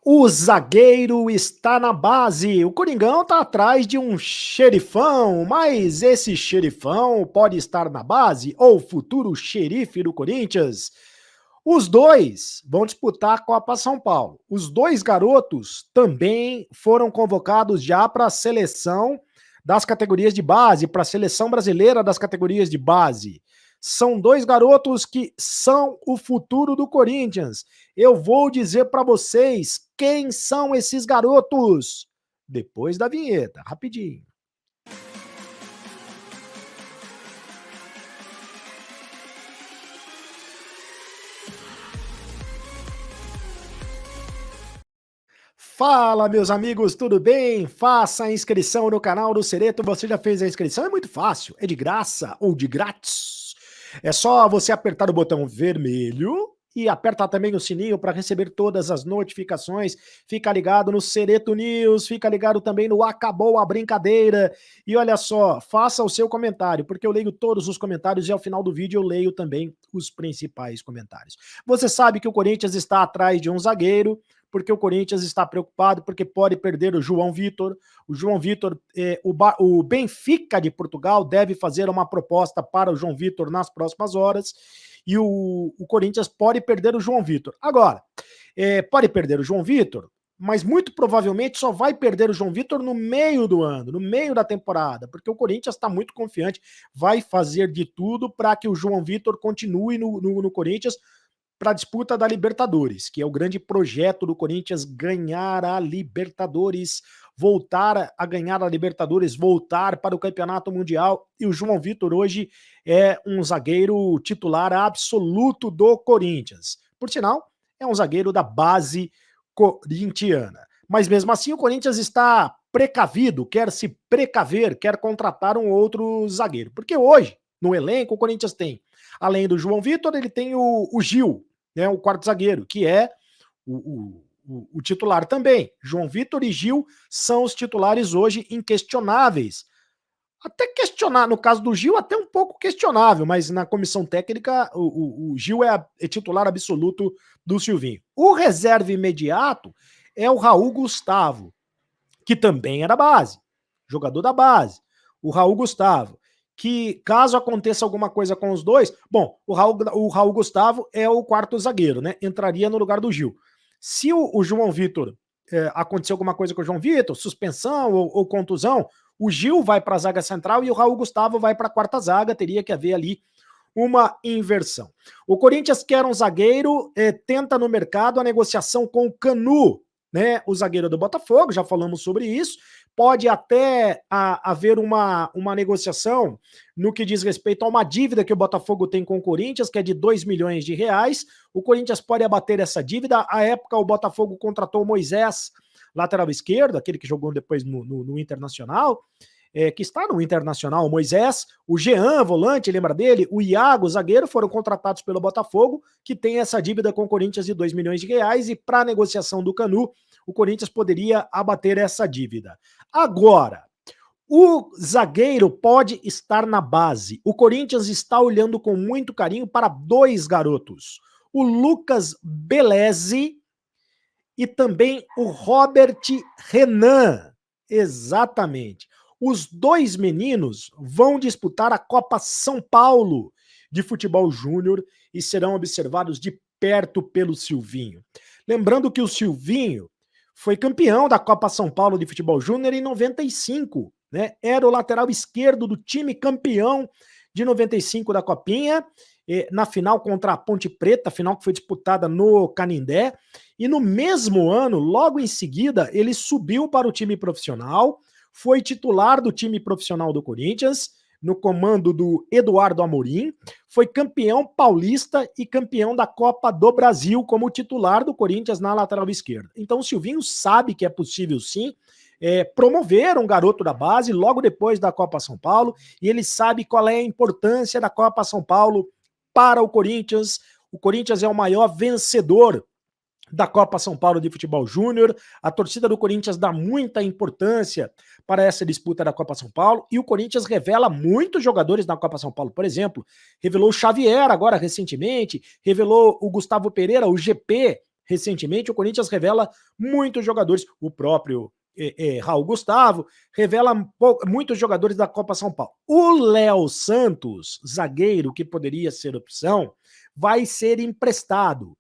O zagueiro está na base. O Coringão está atrás de um xerifão, mas esse xerifão pode estar na base ou futuro xerife do Corinthians? Os dois vão disputar a Copa São Paulo. Os dois garotos também foram convocados já para a seleção das categorias de base, para a seleção brasileira das categorias de base. São dois garotos que são o futuro do Corinthians. Eu vou dizer para vocês quem são esses garotos depois da vinheta, rapidinho. Fala, meus amigos, tudo bem? Faça a inscrição no canal do Cereto. Você já fez a inscrição? É muito fácil, é de graça ou de grátis. É só você apertar o botão vermelho e apertar também o sininho para receber todas as notificações. Fica ligado no Cereto News, fica ligado também no Acabou a Brincadeira. E olha só, faça o seu comentário, porque eu leio todos os comentários e ao final do vídeo eu leio também os principais comentários. Você sabe que o Corinthians está atrás de um zagueiro, porque o Corinthians está preocupado, porque pode perder o João Vitor. O João Vitor, o Benfica de Portugal deve fazer uma proposta para o João Vitor nas próximas horas, e o Corinthians pode perder o João Vitor. Agora, pode perder o João Vitor, mas muito provavelmente só vai perder o João Vitor no meio do ano, no meio da temporada, porque o Corinthians está muito confiante, vai fazer de tudo para que o João Vitor continue no Corinthians, para a disputa da Libertadores, que é o grande projeto do Corinthians, ganhar a Libertadores, voltar a ganhar a Libertadores, voltar para o Campeonato Mundial, e o João Vitor hoje é um zagueiro titular absoluto do Corinthians. Por sinal, é um zagueiro da base corintiana. Mas mesmo assim o Corinthians está precavido, quer se precaver, quer contratar um outro zagueiro. Porque hoje, no elenco, o Corinthians tem, além do João Vitor, ele tem o Gil, né, o quarto zagueiro, que é o titular também. João Vitor e Gil são os titulares hoje inquestionáveis. Até questionar, no caso do Gil, até um pouco questionável, mas na comissão técnica, o Gil é titular absoluto do Silvinho. O reserva imediato é o Raul Gustavo, que também é da base, jogador da base. O Raul Gustavo, que caso aconteça alguma coisa com os dois, bom, o Raul Gustavo é o quarto zagueiro, né? Entraria no lugar do Gil. Se o João Vitor acontecer alguma coisa com o João Vitor, suspensão ou contusão, o Gil vai para a zaga central e o Raul Gustavo vai para a quarta zaga, teria que haver ali uma inversão. O Corinthians quer um zagueiro, tenta no mercado a negociação com o Canu, né, o zagueiro do Botafogo, já falamos sobre isso. Pode até haver uma negociação no que diz respeito a uma dívida que o Botafogo tem com o Corinthians, que é de 2 milhões de reais. O Corinthians pode abater essa dívida. À época, o Botafogo contratou o Moisés, lateral esquerdo, aquele que jogou depois no Internacional, que está no Internacional, o Moisés, o Jean, volante, lembra dele? O Iago, zagueiro, foram contratados pelo Botafogo, que tem essa dívida com o Corinthians de 2 milhões de reais, e para a negociação do Canu, o Corinthians poderia abater essa dívida. Agora, o zagueiro pode estar na base. O Corinthians está olhando com muito carinho para dois garotos. O Lucas Beleze e também o Robert Renan. Exatamente. Os dois meninos vão disputar a Copa São Paulo de futebol júnior e serão observados de perto pelo Silvinho. Lembrando que o Silvinho foi campeão da Copa São Paulo de futebol júnior em 95, né? Era o lateral esquerdo do time campeão de 95 da Copinha, na final contra a Ponte Preta, final que foi disputada no Canindé, e no mesmo ano, logo em seguida, ele subiu para o time profissional, foi titular do time profissional do Corinthians, no comando do Eduardo Amorim, foi campeão paulista e campeão da Copa do Brasil como titular do Corinthians na lateral esquerda. Então o Silvinho sabe que é possível sim promover um garoto da base logo depois da Copa São Paulo, e ele sabe qual é a importância da Copa São Paulo para o Corinthians. O Corinthians é o maior vencedor da Copa São Paulo de Futebol Júnior. A torcida do Corinthians dá muita importância para essa disputa da Copa São Paulo, e o Corinthians revela muitos jogadores na Copa São Paulo. Por exemplo, revelou o Xavier agora recentemente, revelou o Gustavo Pereira, o GP, recentemente, o Corinthians revela muitos jogadores, o próprio Raul Gustavo, revela muitos jogadores da Copa São Paulo. O Léo Santos, zagueiro, que poderia ser opção, vai ser emprestado.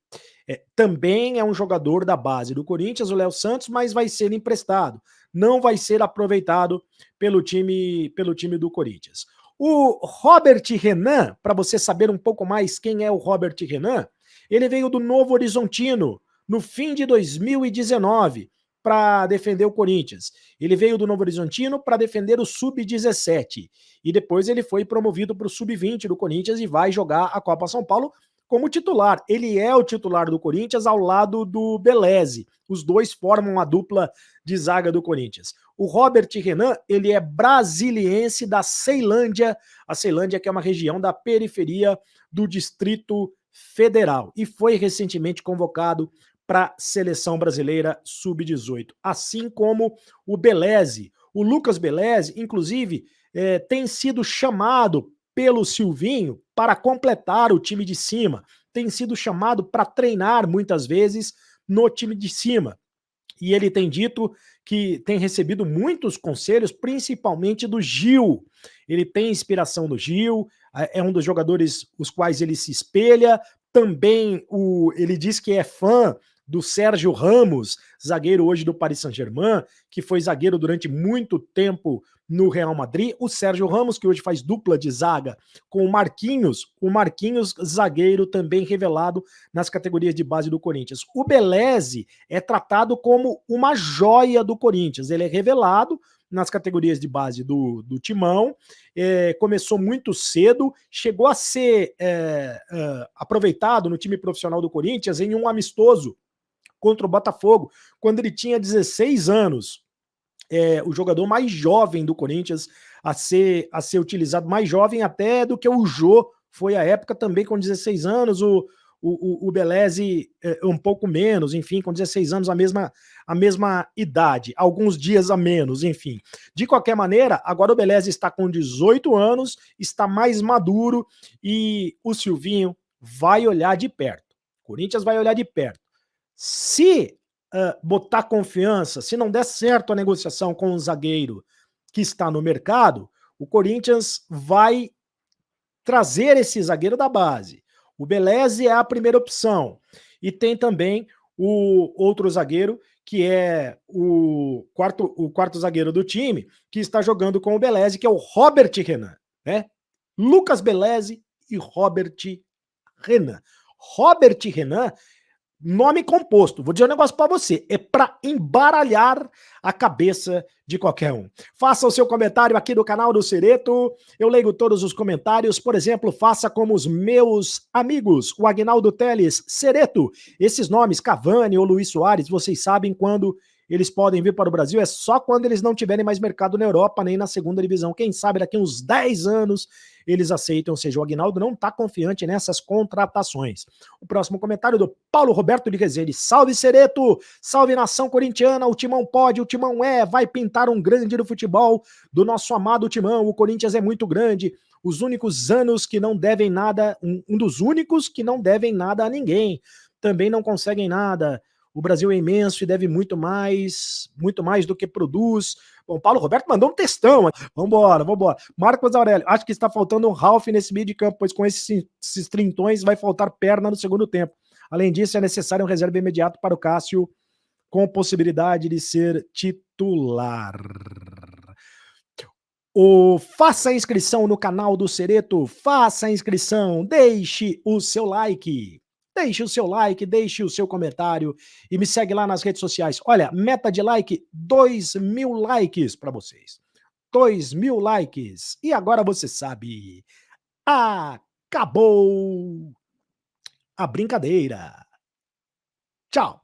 Também é um jogador da base do Corinthians, o Léo Santos, mas vai ser emprestado. Não vai ser aproveitado pelo time do Corinthians. O Robert Renan, para você saber um pouco mais quem é o Robert Renan, ele veio do Novo Horizontino no fim de 2019 para defender o Corinthians. Ele veio do Novo Horizontino para defender o Sub-17 e depois ele foi promovido para o Sub-20 do Corinthians e vai jogar a Copa São Paulo como titular. Ele é o titular do Corinthians ao lado do Beleze. Os dois formam a dupla de zaga do Corinthians. O Robert Renan, ele é brasiliense da Ceilândia, a Ceilândia que é uma região da periferia do Distrito Federal e foi recentemente convocado para a seleção brasileira sub-18, assim como o Beleze. O Lucas Beleze, inclusive, tem sido chamado pelo Silvinho para completar o time de cima, tem sido chamado para treinar muitas vezes no time de cima. E ele tem dito que tem recebido muitos conselhos, principalmente do Gil. Ele tem inspiração no Gil, é um dos jogadores os quais ele se espelha. Também ele diz que é fã do Sérgio Ramos, zagueiro hoje do Paris Saint-Germain, que foi zagueiro durante muito tempo no Real Madrid. O Sérgio Ramos, que hoje faz dupla de zaga com o Marquinhos zagueiro também revelado nas categorias de base do Corinthians. O Beleze é tratado como uma joia do Corinthians, ele é revelado nas categorias de base do Timão, começou muito cedo, chegou a ser aproveitado no time profissional do Corinthians em um amistoso contra o Botafogo, quando ele tinha 16 anos. O jogador mais jovem do Corinthians a ser utilizado, mais jovem até do que o Jô foi à época, também com 16 anos, o Beleze um pouco menos, enfim, com 16 anos, a mesma idade, alguns dias a menos, enfim. De qualquer maneira, agora o Beleze está com 18 anos, está mais maduro e o Silvinho vai olhar de perto. O Corinthians vai olhar de perto. Se botar confiança, se não der certo a negociação com o zagueiro que está no mercado, o Corinthians vai trazer esse zagueiro da base. O Beleze é a primeira opção. E tem também o outro zagueiro, que é o quarto zagueiro do time, que está jogando com o Beleze, que é o Robert Renan. Né? Lucas Beleze e Robert Renan. Robert Renan, nome composto, vou dizer um negócio para você, é para embaralhar a cabeça de qualquer um. Faça o seu comentário aqui no canal do Cereto, eu leio todos os comentários, por exemplo, faça como os meus amigos, o Agnaldo Teles, Cereto, esses nomes, Cavani ou Luiz Soares, vocês sabem quando eles podem vir para o Brasil, é só quando eles não tiverem mais mercado na Europa, nem na segunda divisão, quem sabe daqui uns 10 anos eles aceitam, ou seja, o Agnaldo não está confiante nessas contratações. O próximo comentário do Paulo Roberto de Rezende. Salve, Cereto! Salve, nação corintiana! O Timão pode, o Timão vai pintar um grande no futebol do nosso amado Timão. O Corinthians é muito grande. Os únicos anos que não devem nada, um dos únicos que não devem nada a ninguém. Também não conseguem nada. O Brasil é imenso e deve muito mais do que produz. Bom, Paulo Roberto mandou um textão. Vambora. Marcos Aurélio, acho que está faltando um Ralf nesse meio de campo, pois com esses trintões vai faltar perna no segundo tempo. Além disso, é necessário um reserva imediato para o Cássio, com possibilidade de ser titular. Faça a inscrição no canal do Cereto, faça a inscrição, deixe o seu like. Deixe o seu like, deixe o seu comentário e me segue lá nas redes sociais. Olha, meta de like, 2.000 likes para vocês. 2.000 likes. E agora você sabe, acabou a brincadeira. Tchau.